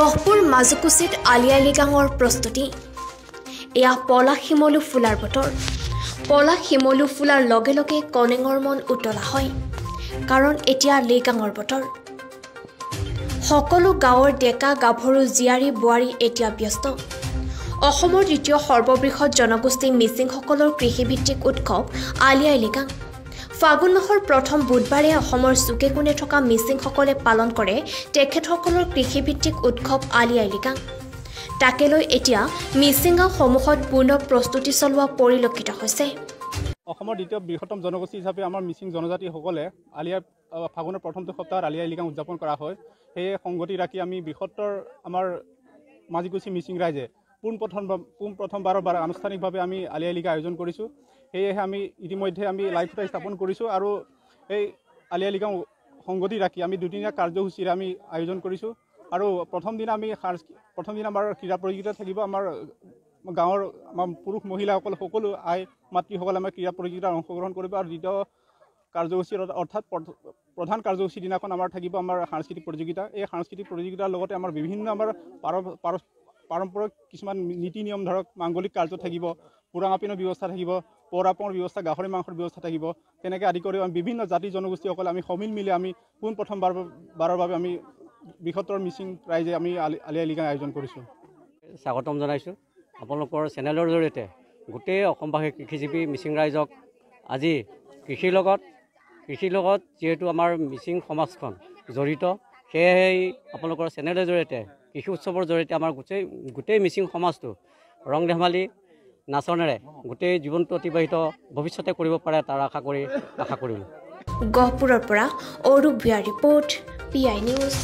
গহপুৰ মাজুকুছিত আলি আই লৃগাঙৰ প্ৰস্তুতি এয়া পলাশ শিমলু ফুলাৰ বতৰ পলাশ শিমলু ফুলাৰ লগে লগে কনেঙৰ মন উতলা হয় কাৰণ এতিয়া লৃগাঙৰ বতৰ সকলো গাঁৱৰ ডেকা গাভৰু জিয়াৰী বুৱাৰী এতিয়া ব্যস্ত অসমৰ দ্বিতীয় সৰ্ববৃহৎ জনগোষ্ঠী মিচিংসকলৰ কৃষিভিত্তিক উৎসৱ আলি আই লৃগাং ফাগুন মাহৰ প্ৰথম বুধবাৰে অসমৰ চুকে কোণে থকা মিচিংসকলে পালন কৰে তেখেতসকলৰ কৃষিভিত্তিক উৎসৱ আলি আই লৃগাং তাকে লৈ এতিয়া মিচিংগাঁও সমূহত পূৰ্ণ প্ৰস্তুতি চলোৱা পৰিলক্ষিত হৈছে অসমৰ দ্বিতীয় বৃহত্তম জনগোষ্ঠী হিচাপে আমাৰ মিচিং জনজাতিসকলে ফাগুনৰ প্ৰথমটো সপ্তাহত আলি আই লৃগাং উদযাপন কৰা হয় সেয়ে সংগতি ৰাখি আমি বৃহত্তৰ আমাৰ মাজুকুছি মিচিং ৰাইজে প্ৰথমবাৰৰ আনুষ্ঠানিকভাৱে আমি আলি আই লৃগাং আয়োজন কৰিছোঁ সেয়েহে আমি ইতিমধ্যে আমি লাইভ ফুটেজ স্থাপন কৰিছোঁ আৰু এই আলি আই লৃগাং সংগতি ৰাখি আমি দুদিনীয়া কাৰ্যসূচীৰে আমি আয়োজন কৰিছোঁ আৰু প্ৰথম দিনা আমাৰ ক্ৰীড়া প্ৰতিযোগিতা থাকিব আমাৰ গাঁৱৰ আমাৰ পুৰুষ মহিলাসকল সকলো আই মাতৃসকলে আমাৰ ক্ৰীড়া প্ৰতিযোগিতাত অংশগ্ৰহণ কৰিব আৰু দ্বিতীয় কাৰ্যসূচী অৰ্থাৎ প্ৰধান কাৰ্যসূচী দিনাখন আমাৰ থাকিব আমাৰ সাংস্কৃতিক প্ৰতিযোগিতা এই সাংস্কৃতিক প্ৰতিযোগিতাৰ লগতে আমাৰ বিভিন্ন আমাৰ পাৰম্পৰিক কিছুমান নীতি নিয়ম ধৰক মাংগলিক কাৰ্য থাকিব পুৰাঙাপিনৰ ব্যৱস্থা থাকিব পৰাপৰ ব্যৱস্থা গাহৰি মাংসৰ ব্যৱস্থা থাকিব তেনেকৈ আদি কৰি বিভিন্ন জাতি জনগোষ্ঠীসকলে আমি সমিল মিলি আমি প্ৰথমবাৰৰ বাবে আমি বৃহত্তৰ মিচিং ৰাইজে আমি আলি আই লৃগাং আয়োজন কৰিছোঁ স্বাগতম জনাইছোঁ আপোনালোকৰ চেনেলৰ জৰিয়তে গোটেই অসমবাসী কৃষিজীৱী মিচিং ৰাইজক আজি কৃষিৰ লগত যিহেতু আমাৰ মিচিং সমাজখন জড়িত সেয়েহে আপোনালোকৰ চেনেলৰ জৰিয়তে কৃষি উৎসৱৰ জৰিয়তে আমাৰ গোটেই মিচিং সমাজটো ৰং ধেমালি নাচনেৰে গোটেই জীৱনটো অতিবাহিত ভৱিষ্যতে কৰিব পাৰে তাৰ আশা কৰিলোঁ গহপুৰৰ পৰা অৰূপ ভূঞাৰ ৰিপৰ্ট PI নিউজ